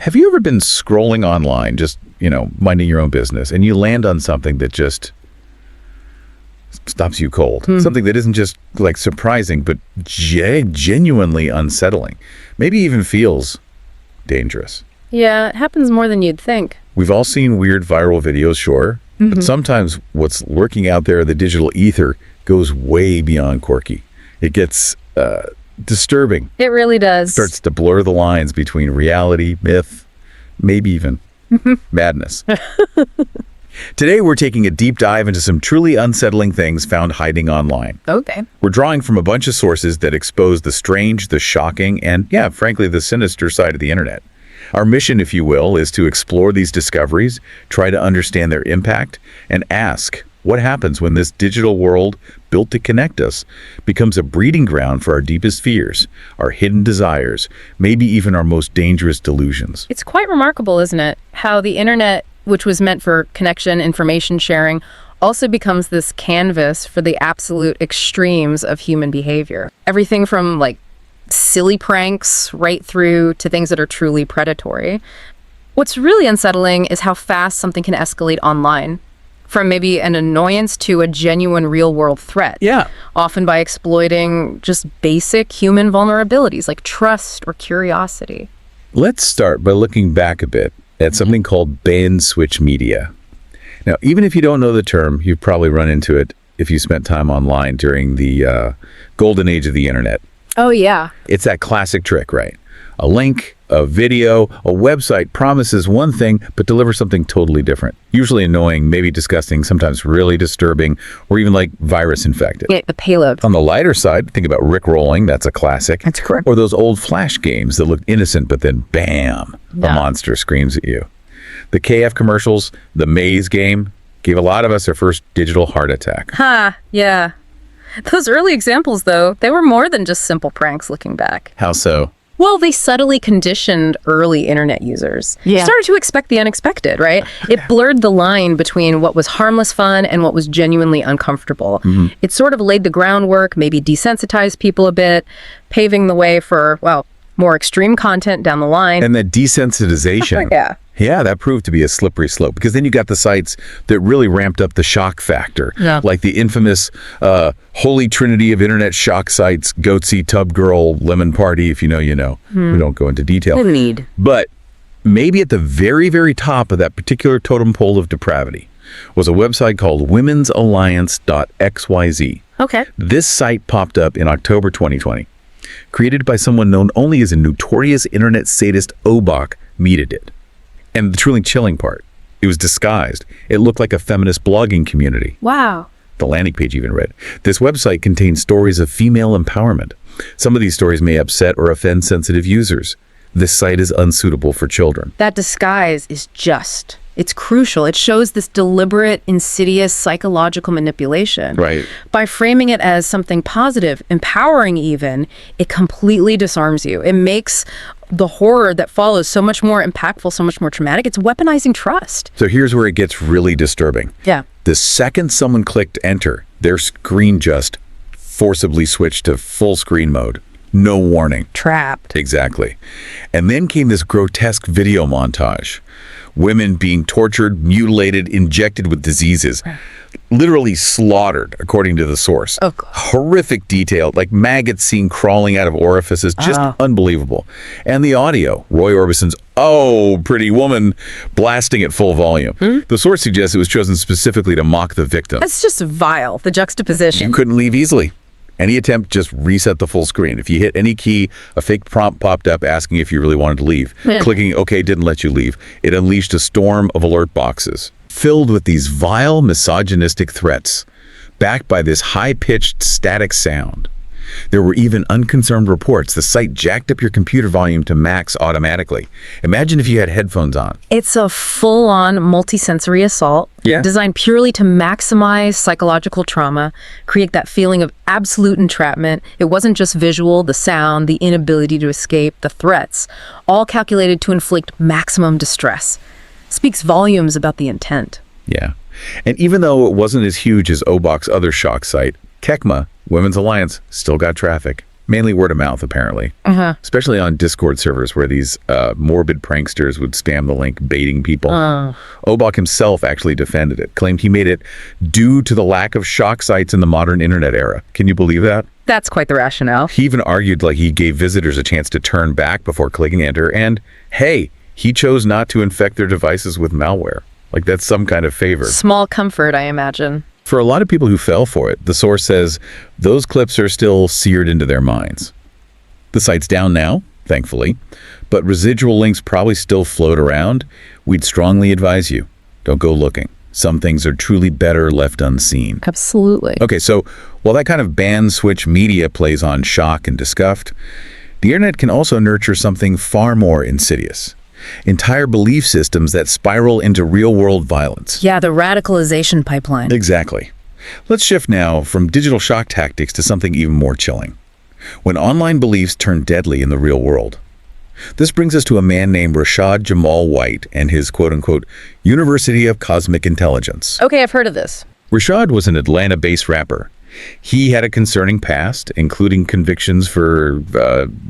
Have you ever been scrolling online, just, minding your own business, and you land on something that just stops you cold? Something that isn't just like surprising, but genuinely unsettling. Maybe even feels dangerous. Yeah, it happens more than you'd think. We've all seen weird viral videos, sure, but sometimes what's lurking out there in the digital ether goes way beyond quirky. It gets disturbing. It really does. Starts to blur the lines between reality, myth, maybe even madness. Today, we're taking a deep dive into some truly unsettling things found hiding online. Okay. We're drawing from a bunch of sources that expose the strange, the shocking, and, frankly, the sinister side of the internet. Our mission, if you will, is to explore these discoveries, try to understand their impact, and ask, what happens when this digital world, built to connect us, becomes a breeding ground for our deepest fears, our hidden desires, maybe even our most dangerous delusions? It's quite remarkable, isn't it? How the internet, which was meant for connection, information sharing, also becomes this canvas for the absolute extremes of human behavior. Everything from silly pranks right through to things that are truly predatory. What's really unsettling is how fast something can escalate online, from maybe an annoyance to a genuine real-world threat. Yeah. Often by exploiting just basic human vulnerabilities like trust or curiosity. Let's start by looking back a bit at something called band-switch media. Now, even if you don't know the term, you've probably run into it if you spent time online during the golden age of the internet. Oh, yeah. It's that classic trick, right? A link, a video, a website promises one thing, but delivers something totally different. Usually annoying, maybe disgusting, sometimes really disturbing, or even virus infected. Yeah, the payload. On the lighter side, think about Rickrolling, that's a classic. That's correct. Or those old Flash games that look innocent, but then bam, a monster screams at you. The KF commercials, the Maze game, gave a lot of us our first digital heart attack. Yeah. Those early examples, though, they were more than just simple pranks looking back. How so? Well, they subtly conditioned early internet users. Yeah. Started to expect the unexpected, right? It blurred the line between what was harmless fun and what was genuinely uncomfortable. It sort of laid the groundwork, maybe desensitized people a bit, paving the way for, more extreme content down the line. And that desensitization. Yeah, that proved to be a slippery slope, because then you got the sites that really ramped up the shock factor, like the infamous holy trinity of internet shock sites, Goatsy, Tub Girl, Lemon Party, if you know, you know. We don't go into detail. But maybe at the very, very top of that particular totem pole of depravity was a website called womensalliance.xyz. Okay. This site popped up in October 2020. Created by someone known only as a notorious internet sadist Obach, Meta did. And the truly chilling part, it was disguised. It looked like a feminist blogging community. Wow. The landing page even read, "This website contains stories of female empowerment. Some of these stories may upset or offend sensitive users. This site is unsuitable for children." That disguise is it's crucial. It shows this deliberate, insidious psychological manipulation. Right. By framing it as something positive, empowering even, it completely disarms you. It makes the horror that follows so much more impactful, so much more traumatic. It's weaponizing trust. So here's where it gets really disturbing. Yeah. The second someone clicked enter, their screen just forcibly switched to full screen mode. No warning. Trapped. Exactly. And then came this grotesque video montage. Women being tortured, mutilated, injected with diseases, literally slaughtered, according to the source. Oh, horrific detail, like maggots seen crawling out of orifices, just unbelievable. And the audio, Roy Orbison's "Oh, Pretty Woman" blasting at full volume. The source suggests it was chosen specifically to mock the victim. That's just vile, the juxtaposition. You couldn't leave easily. Any attempt just reset the full screen. If you hit any key, a fake prompt popped up asking if you really wanted to leave. Clicking OK didn't let you leave. It unleashed a storm of alert boxes filled with these vile, misogynistic threats, backed by this high-pitched, static sound. There were even unconcerned reports the site jacked up your computer volume to max automatically. Imagine if you had headphones on. It's a full-on multisensory assault designed purely to maximize psychological trauma, create that feeling of absolute entrapment. It wasn't just visual, the sound, the inability to escape, the threats, all calculated to inflict maximum distress. Speaks volumes about the intent. Yeah. And even though it wasn't as huge as Obach's other shock site, Kekma, Women's Alliance, still got traffic. Mainly word of mouth, apparently. Especially on Discord servers where these morbid pranksters would spam the link, baiting people. Obach himself actually defended it, claimed he made it due to the lack of shock sites in the modern internet era. Can you believe that? That's quite the rationale. He even argued like he gave visitors a chance to turn back before clicking enter, and hey, he chose not to infect their devices with malware. Like that's some kind of favor. Small comfort, I imagine. For a lot of people who fell for it, the source says those clips are still seared into their minds. The site's down now, thankfully, but residual links probably still float around. We'd strongly advise you, don't go looking. Some things are truly better left unseen. Absolutely. Okay, so while that kind of ban switch media plays on shock and disgust, the internet can also nurture something far more insidious. Entire belief systems that spiral into real-world violence. Yeah, the radicalization pipeline. Exactly. Let's shift now from digital shock tactics to something even more chilling. When online beliefs turn deadly in the real world. This brings us to a man named Rashad Jamal White and his quote-unquote University of Cosmic Intelligence. Okay, I've heard of this. Rashad was an Atlanta-based rapper. He had a concerning past, including convictions for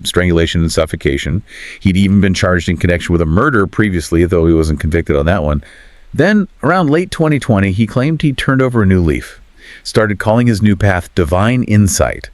strangulation and suffocation. He'd even been charged in connection with a murder previously, though he wasn't convicted on that one. Then, around late 2020, he claimed he turned over a new leaf, started calling his new path Divine Insight.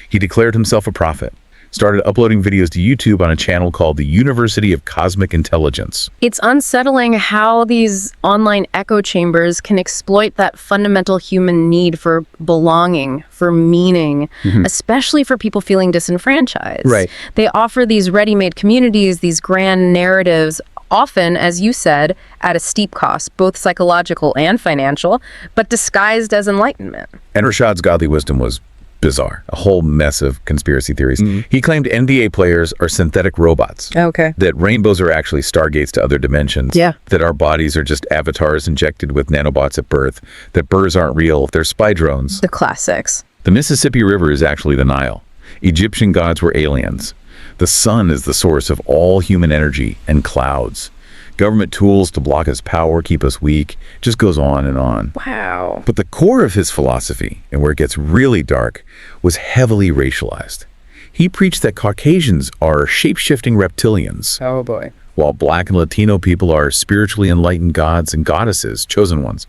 He declared himself a prophet, started uploading videos to YouTube on a channel called the University of Cosmic Intelligence. It's unsettling how these online echo chambers can exploit that fundamental human need for belonging, for meaning, especially for people feeling disenfranchised. Right. They offer these ready-made communities, these grand narratives, often, as you said, at a steep cost, both psychological and financial, but disguised as enlightenment. And Rashad's godly wisdom was bizarre, a whole mess of conspiracy theories. He claimed NBA players are synthetic robots. Okay. That rainbows are actually stargates to other dimensions. Yeah. That our bodies are just avatars injected with nanobots at birth. That birds aren't real, they're spy drones. The classics. The Mississippi River is actually the Nile. Egyptian gods were aliens. The sun is the source of all human energy and clouds. Government tools to block his power, keep us weak, just goes on and on. Wow. But the core of his philosophy, and where it gets really dark, was heavily racialized. He preached that Caucasians are shape-shifting reptilians, Oh, boy. while Black and Latino people are spiritually enlightened gods and goddesses, chosen ones.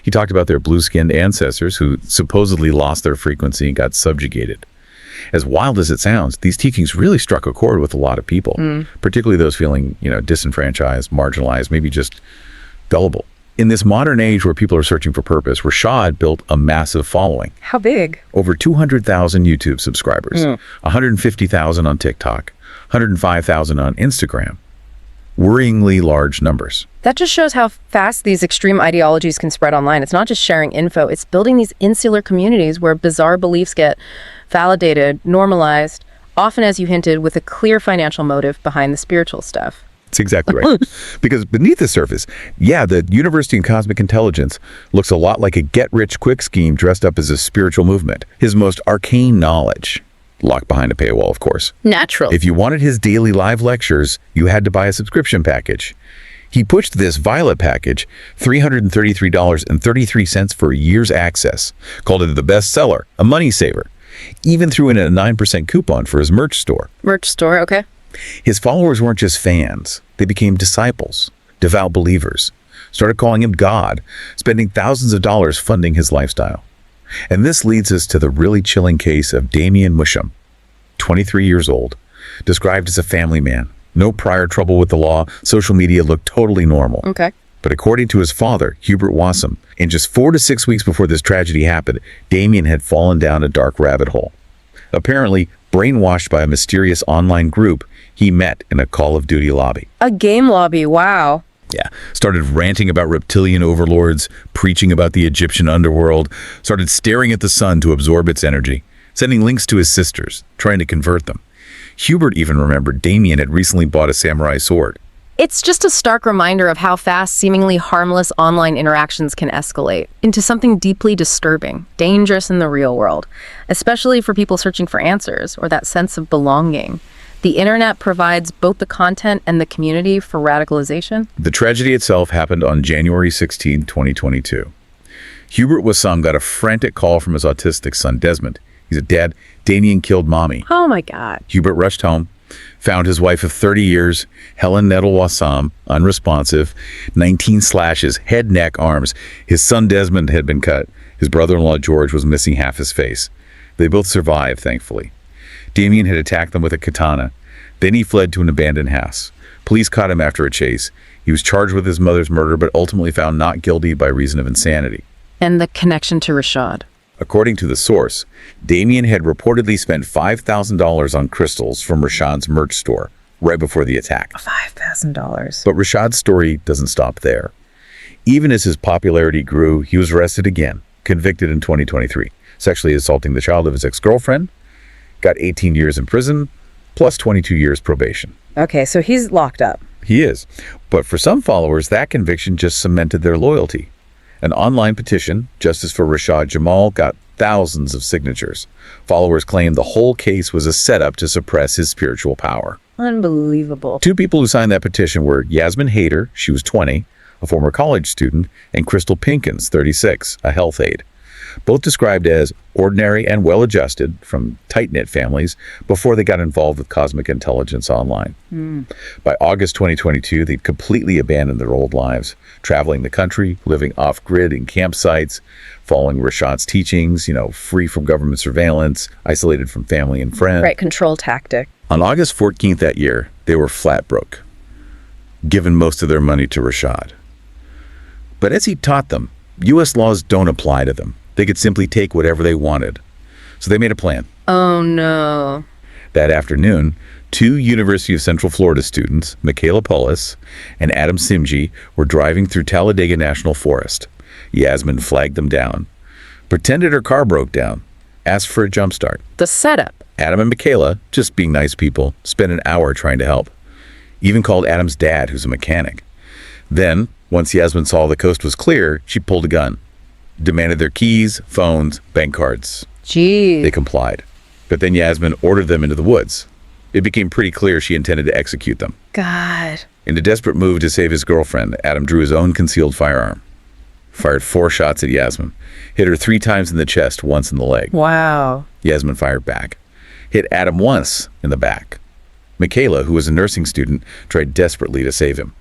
He talked about their blue-skinned ancestors who supposedly lost their frequency and got subjugated. As wild as it sounds, these teachings really struck a chord with a lot of people, particularly those feeling, disenfranchised, marginalized, maybe just gullible. In this modern age where people are searching for purpose, Rashad built a massive following. How big? Over 200,000 YouTube subscribers, 150,000 on TikTok, 105,000 on Instagram. Worryingly large numbers. That just shows how fast these extreme ideologies can spread online. It's not just sharing info, it's building these insular communities where bizarre beliefs get validated, normalized, often, as you hinted, with a clear financial motive behind the spiritual stuff. That's exactly right. Because beneath the surface, the University of Cosmic Intelligence looks a lot like a get-rich-quick scheme dressed up as a spiritual movement. His most arcane knowledge, locked behind a paywall, of course. Natural. If you wanted his daily live lectures, you had to buy a subscription package. He pushed this Violet package, $333.33 for a year's access, called it the best seller, a money saver, even threw in a 9% coupon for his merch store. Merch store, okay. His followers weren't just fans. They became disciples, devout believers, started calling him God, spending thousands of dollars funding his lifestyle. And this leads us to the really chilling case of Damian Musham, 23 years old, described as a family man. No prior trouble with the law. Social media looked totally normal. Okay. But according to his father, Hubert Wassam, in just 4 to 6 weeks before this tragedy happened, Damian had fallen down a dark rabbit hole. Apparently, brainwashed by a mysterious online group he met in a Call of Duty lobby. A game lobby, wow. Yeah, started ranting about reptilian overlords, preaching about the Egyptian underworld, started staring at the sun to absorb its energy, sending links to his sisters, trying to convert them. Hubert even remembered Damian had recently bought a samurai sword. It's just a stark reminder of how fast seemingly harmless online interactions can escalate into something deeply disturbing, dangerous in the real world, especially for people searching for answers or that sense of belonging. The internet provides both the content and the community for radicalization. The tragedy itself happened on January 16, 2022. Hubert Wassam got a frantic call from his autistic son, Desmond. He said, Dad, Damien killed Mommy. Oh my God. Hubert rushed home, found his wife of 30 years, Helen Nettle-Wassam, unresponsive, 19 slashes, head, neck, arms. His son Desmond had been cut. His brother-in-law George was missing half his face. They both survived, thankfully. Damien had attacked them with a katana. Then he fled to an abandoned house. Police caught him after a chase. He was charged with his mother's murder, but ultimately found not guilty by reason of insanity. And the connection to Rashad. According to the source, Damien had reportedly spent $5,000 on crystals from Rashad's merch store right before the attack. $5,000. But Rashad's story doesn't stop there. Even as his popularity grew, he was arrested again, convicted in 2023, sexually assaulting the child of his ex-girlfriend, got 18 years in prison, plus 22 years probation. Okay, so he's locked up. He is. But for some followers, that conviction just cemented their loyalty. An online petition, Justice for Rashad Jamal, got thousands of signatures. Followers claimed the whole case was a setup to suppress his spiritual power. Unbelievable. Two people who signed that petition were Yasmin Hayter, she was 20, a former college student, and Crystal Pinkins, 36, a health aide. Both described as ordinary and well-adjusted from tight-knit families before they got involved with cosmic intelligence online. By August 2022, they'd completely abandoned their old lives, traveling the country, living off-grid in campsites, following Rashad's teachings, free from government surveillance, isolated from family and friends. Right, control tactic. On August 14th that year, they were flat broke, given most of their money to Rashad. But as he taught them, U.S. laws don't apply to them. They could simply take whatever they wanted. So they made a plan. Oh, no. That afternoon, two University of Central Florida students, Michaela Pullis and Adam Simji, were driving through Talladega National Forest. Yasmin flagged them down, pretended her car broke down, asked for a jump start. The setup. Adam and Michaela, just being nice people, spent an hour trying to help. Even called Adam's dad, who's a mechanic. Then, once Yasmin saw the coast was clear, she pulled a gun. Demanded their keys, phones, bank cards. Gee. They complied. But then Yasmin ordered them into the woods. It became pretty clear she intended to execute them. God. In a desperate move to save his girlfriend, Adam drew his own concealed firearm. Fired 4 shots at Yasmin. Hit her 3 times in the chest, once in the leg. Wow. Yasmin fired back. Hit Adam once in the back. Michaela, who was a nursing student, tried desperately to save him.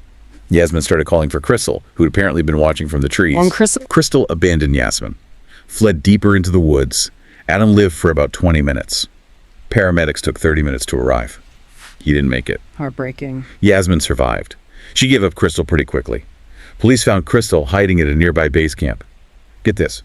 Yasmin started calling for Crystal, who had apparently been watching from the trees. And Crystal abandoned Yasmin, fled deeper into the woods. Adam lived for about 20 minutes. Paramedics took 30 minutes to arrive. He didn't make it. Heartbreaking. Yasmin survived. She gave up Crystal pretty quickly. Police found Crystal hiding at a nearby base camp. Get this.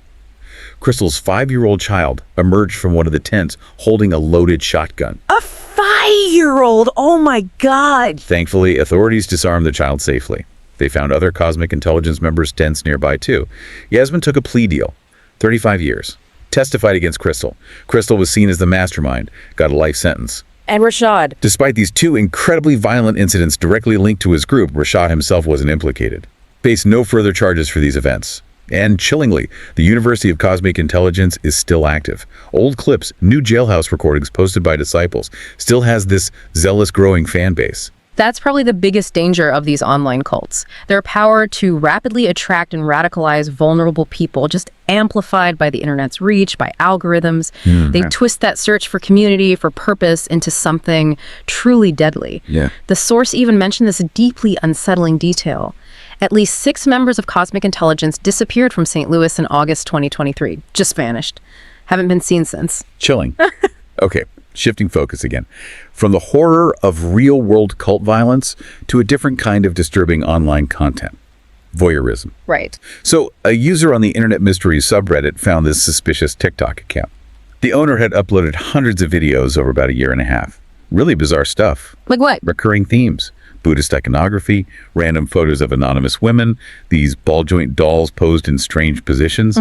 Crystal's 5-year-old child emerged from one of the tents holding a loaded shotgun. A 5-year-old? Oh my God. Thankfully, authorities disarmed the child safely. They found other cosmic intelligence members' tents nearby too. Yasmin took a plea deal, 35 years. Testified against Crystal. Crystal was seen as the mastermind, got a life sentence. And Rashad. Despite these 2 incredibly violent incidents directly linked to his group, Rashad himself wasn't implicated. Faced no further charges for these events. And chillingly, the University of Cosmic Intelligence is still active. Old clips, new jailhouse recordings posted by disciples, still has this zealous growing fan base. That's probably the biggest danger of these online cults. Their power to rapidly attract and radicalize vulnerable people, just amplified by the internet's reach, by algorithms. They twist that search for community, for purpose, into something truly deadly. Yeah. The source even mentioned this deeply unsettling detail. At least 6 members of Cosmic Intelligence disappeared from St. Louis in August 2023. Just vanished. Haven't been seen since. Chilling. Okay, shifting focus again. From the horror of real-world cult violence to a different kind of disturbing online content. Voyeurism. Right. So, a user on the Internet Mysteries subreddit found this suspicious TikTok account. The owner had uploaded hundreds of videos over about a year and a half. Really bizarre stuff. Like what? Recurring themes. Buddhist iconography, random photos of anonymous women, these ball-joint dolls posed in strange positions,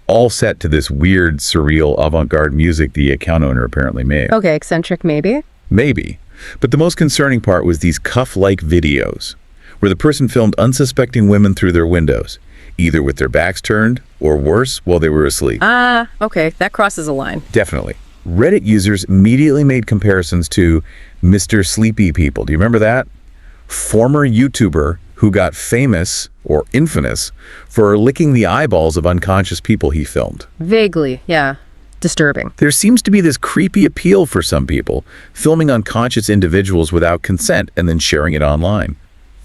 all set to this weird, surreal, avant-garde music the account owner apparently made. Okay, eccentric maybe? Maybe. But the most concerning part was these cuff-like videos, where the person filmed unsuspecting women through their windows, either with their backs turned, or worse, while they were asleep. Okay, that crosses a line. Definitely. Reddit users immediately made comparisons to Mr. Sleepy People. Do you remember that? Former YouTuber who got famous, or infamous, for licking the eyeballs of unconscious people he filmed. Vaguely, yeah. disturbing. There seems to be this creepy appeal for some people, filming unconscious individuals without consent and then sharing it online.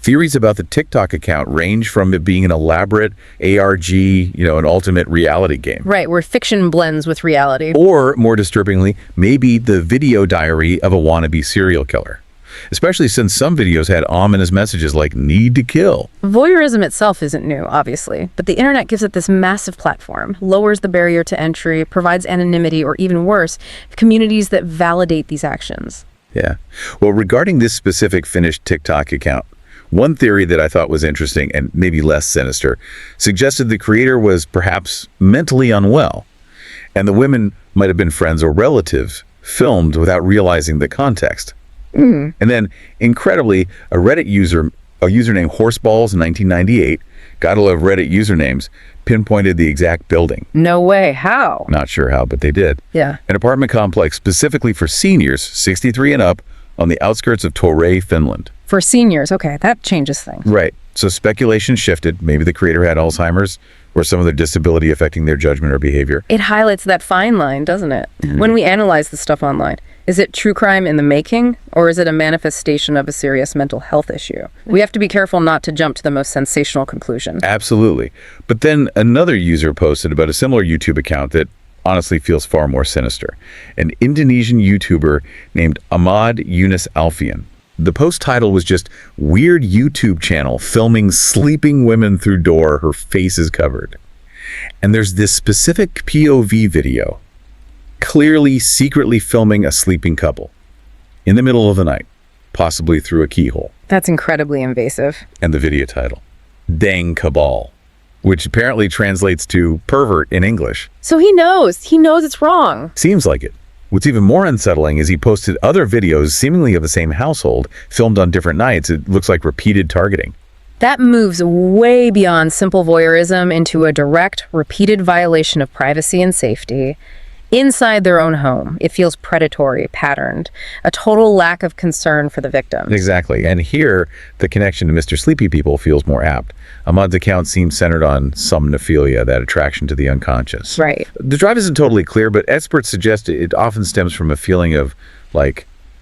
Theories about the TikTok account range from it being an elaborate ARG, an ultimate reality game. Right, where fiction blends with reality. Or, more disturbingly, maybe the video diary of a wannabe serial killer. Especially since some videos had ominous messages like need to kill. Voyeurism itself isn't new, obviously, but the internet gives it this massive platform, lowers the barrier to entry, provides anonymity, or even worse, communities that validate these actions. Yeah. Well, regarding this specific Finnish TikTok account, one theory that I thought was interesting and maybe less sinister suggested the creator was perhaps mentally unwell, and the women might have been friends or relatives filmed without realizing the context. And then, incredibly, a Reddit user, a username Horseballs in 1998, gotta love Reddit usernames, pinpointed the exact building. No way. How? Not sure how, but they did. Yeah. An apartment complex specifically for seniors, 63 and up, on the outskirts of Torrey, Finland. For seniors, okay, that changes things. Right. So speculation shifted. Maybe the creator had Alzheimer's or some other disability affecting their judgment or behavior. It highlights that fine line, doesn't it? When we analyze the stuff online, is it true crime in the making, or is it a manifestation of a serious mental health issue? We have to be careful not to jump to the most sensational conclusion. Absolutely. But then another user posted about a similar YouTube account that honestly feels far more sinister. An Indonesian YouTuber named Ahmad Yunus Alfian. The post title was just weird YouTube channel filming sleeping women through door, her face is covered. And there's this specific POV video, clearly secretly filming a sleeping couple in the middle of the night, possibly through a keyhole. That's incredibly invasive. And the video title, Dang Cabal, which apparently translates to pervert in English. So he knows it's wrong. Seems like it. What's even more unsettling is he posted other videos seemingly of the same household, filmed on different nights. It looks like repeated targeting. That moves way beyond simple voyeurism into a direct, repeated violation of privacy and safety. Inside their own home, it feels predatory, patterned, a total lack of concern for the victims. Exactly. And here, the connection to Mr. Sleepy People feels more apt. Ahmad's account seems centered on somnophilia, that attraction to the unconscious. Right. The drive isn't totally clear, but experts suggest it often stems from a feeling of,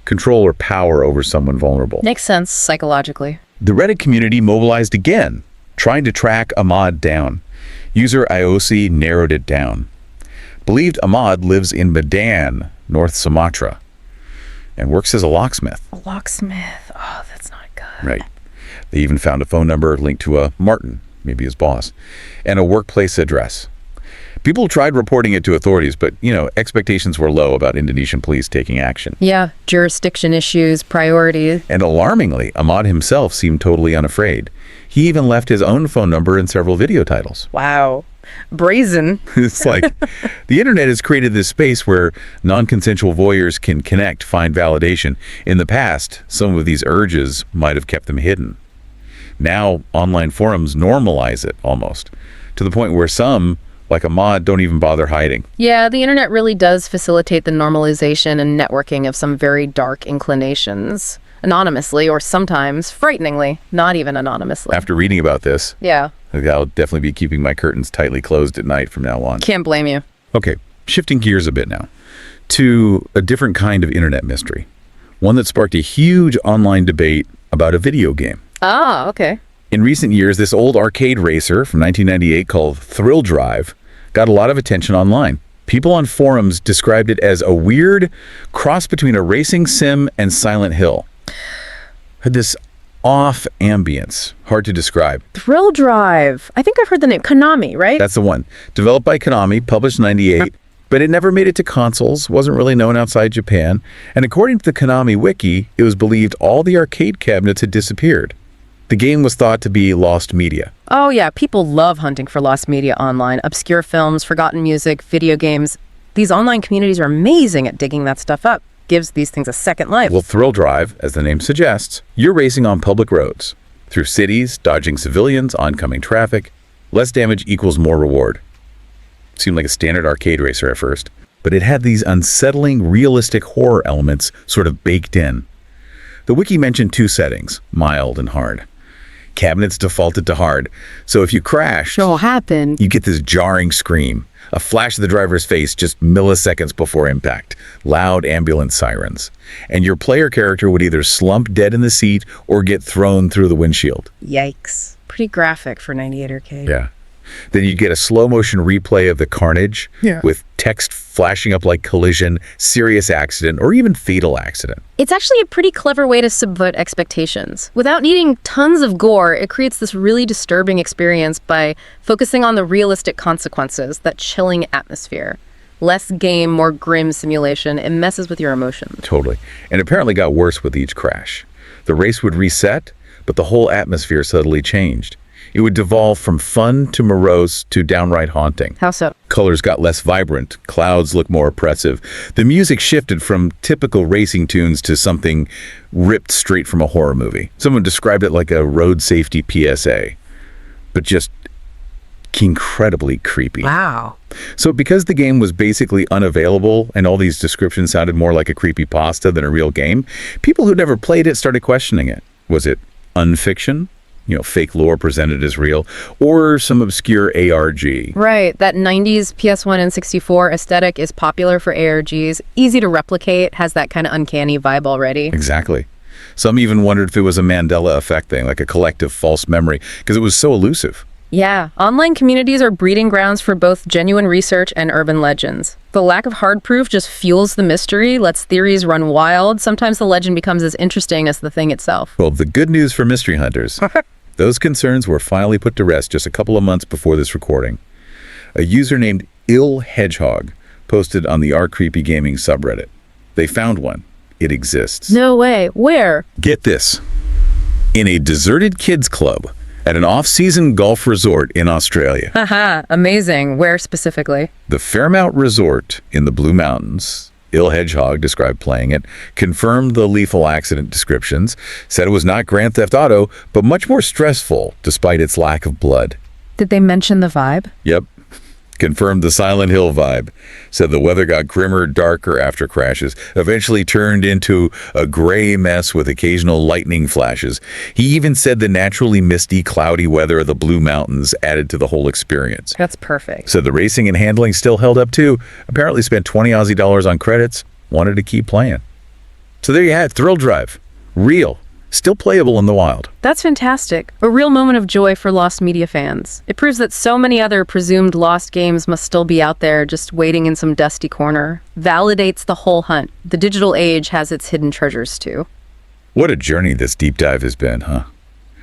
control or power over someone vulnerable. Makes sense psychologically. The Reddit community mobilized again, trying to track Ahmad down. User Iosi narrowed it down. Believed Ahmad lives in Medan, North Sumatra, and works as a locksmith. A locksmith. Oh, that's not good. Right. They even found a phone number linked to a Martin, maybe his boss, and a workplace address. People tried reporting it to authorities, but, expectations were low about Indonesian police taking action. Yeah, jurisdiction issues, priorities. And alarmingly, Ahmad himself seemed totally unafraid. He even left his own phone number in several video titles. Wow. Brazen. It's like the internet has created this space where non-consensual voyeurs can connect, find validation. In the past, some of these urges might have kept them hidden. Now, online forums normalize it almost, to the point where some, like Ahmad, don't even bother hiding. Yeah, the internet really does facilitate the normalization and networking of some very dark inclinations. Anonymously, or sometimes, frighteningly, not even anonymously. After reading about this, Yeah. I'll definitely be keeping my curtains tightly closed at night from now on. Can't blame you. Okay, shifting gears a bit now to a different kind of internet mystery. One that sparked a huge online debate about a video game. Ah, okay. In recent years, this old arcade racer from 1998 called Thrill Drive got a lot of attention online. People on forums described it as a weird cross between a racing sim and Silent Hill. Had this off ambience, hard to describe. Thrill Drive. I think I've heard the name. Konami, right? That's the one. Developed by Konami, published in 98, but it never made it to consoles, wasn't really known outside Japan, and according to the Konami wiki, it was believed all the arcade cabinets had disappeared. The game was thought to be lost media. Oh, yeah. People love hunting for lost media online. Obscure films, forgotten music, video games. These online communities are amazing at digging that stuff up. Gives these things a second life. Well, Thrill Drive, as the name suggests, you're racing on public roads, through cities, dodging civilians, oncoming traffic. Less damage equals more reward. Seemed like a standard arcade racer at first, but it had these unsettling, realistic horror elements sort of baked in. The wiki mentioned two settings, mild and hard. Cabinets defaulted to hard. So if you crashed, What happened? you get this jarring scream, a flash of the driver's face just milliseconds before impact, loud ambulance sirens. And your player character would either slump dead in the seat or get thrown through the windshield. Yikes. Pretty graphic for 98 arcade. Yeah. Then you'd get a slow motion replay of the carnage with text flashing up like collision, serious accident, or even fatal accident. It's actually a pretty clever way to subvert expectations. Without needing tons of gore, it creates this really disturbing experience by focusing on the realistic consequences, that chilling atmosphere. Less game, more grim simulation. It messes with your emotions. Totally. And apparently got worse with each crash. The race would reset, but the whole atmosphere subtly changed. It would devolve from fun to morose to downright haunting. How so? Colors got less vibrant, clouds looked more oppressive. The music shifted from typical racing tunes to something ripped straight from a horror movie. Someone described it like a road safety PSA, but just incredibly creepy. Wow. So because the game was basically unavailable and all these descriptions sounded more like a creepypasta than a real game, people who never played it started questioning it. Was it unfiction? Fake lore presented as real, or some obscure ARG. Right, that 90s PS1 and 64 aesthetic is popular for ARGs, easy to replicate, has that kind of uncanny vibe already. Exactly. Some even wondered if it was a Mandela effect thing, like a collective false memory, because it was so elusive. Yeah, online communities are breeding grounds for both genuine research and urban legends. The lack of hard proof just fuels the mystery, lets theories run wild. Sometimes the legend becomes as interesting as the thing itself. Well, the good news for mystery hunters. Those concerns were finally put to rest just a couple of months before this recording. A user named Ill Hedgehog posted on the Our Creepy Gaming subreddit. They found one. It exists. No way. Where? Get this. In a deserted kids club at an off-season golf resort in Australia. Haha, amazing. Where specifically? The Fairmount Resort in the Blue Mountains. Ill Hedgehog described playing it, confirmed the lethal accident descriptions, said it was not Grand Theft Auto, but much more stressful despite its lack of blood. Did they mention the vibe? Yep. Confirmed the Silent Hill vibe. Said the weather got grimmer, darker after crashes, eventually turned into a gray mess with occasional lightning flashes. He even said the naturally misty, cloudy weather of the Blue Mountains added to the whole experience. That's perfect. Said the racing and handling still held up too. Apparently spent 20 Aussie dollars on credits. Wanted to keep playing. So there you had it, Thrill Drive. Real. Still playable in the wild. That's fantastic. A real moment of joy for Lost Media fans. It proves that so many other presumed lost games must still be out there just waiting in some dusty corner. Validates the whole hunt. The digital age has its hidden treasures too. What a journey this deep dive has been, huh?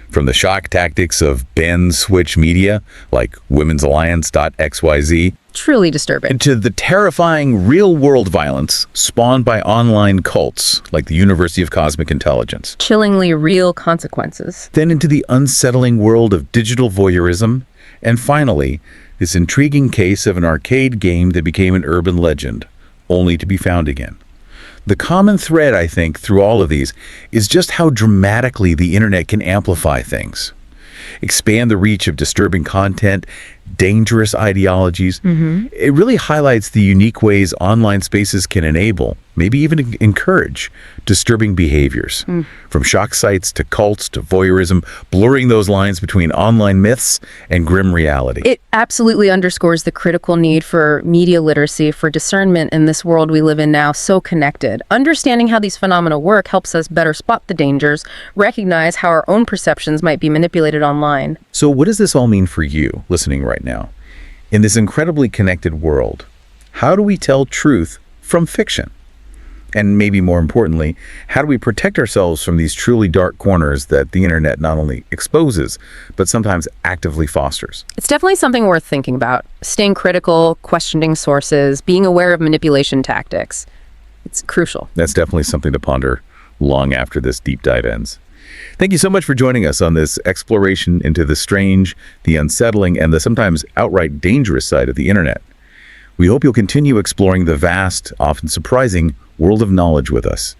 From the shock tactics of ban switch media, like Women's Alliance.xyz, Truly disturbing. to the terrifying real-world violence spawned by online cults, like the University of Cosmic Intelligence. Chillingly real consequences. Then into the unsettling world of digital voyeurism, and finally, this intriguing case of an arcade game that became an urban legend, only to be found again. The common thread, I think, through all of these is just how dramatically the internet can amplify things, expand the reach of disturbing content, dangerous ideologies. It really highlights the unique ways online spaces can enable, maybe even encourage, disturbing behaviors. From shock sites to cults to voyeurism, blurring those lines between online myths and grim reality. It absolutely underscores the critical need for media literacy, for discernment in this world we live in now, so connected. Understanding how these phenomena work helps us better spot the dangers, recognize how our own perceptions might be manipulated online. So what does this all mean for you, listening right now? In this incredibly connected world, how do we tell truth from fiction? And maybe more importantly, how do we protect ourselves from these truly dark corners that the internet not only exposes, but sometimes actively fosters? It's definitely something worth thinking about. Staying critical, questioning sources, being aware of manipulation tactics. It's crucial. That's definitely something to ponder long after this deep dive ends. Thank you so much for joining us on this exploration into the strange, the unsettling, and the sometimes outright dangerous side of the internet. We hope you'll continue exploring the vast, often surprising world of knowledge with us.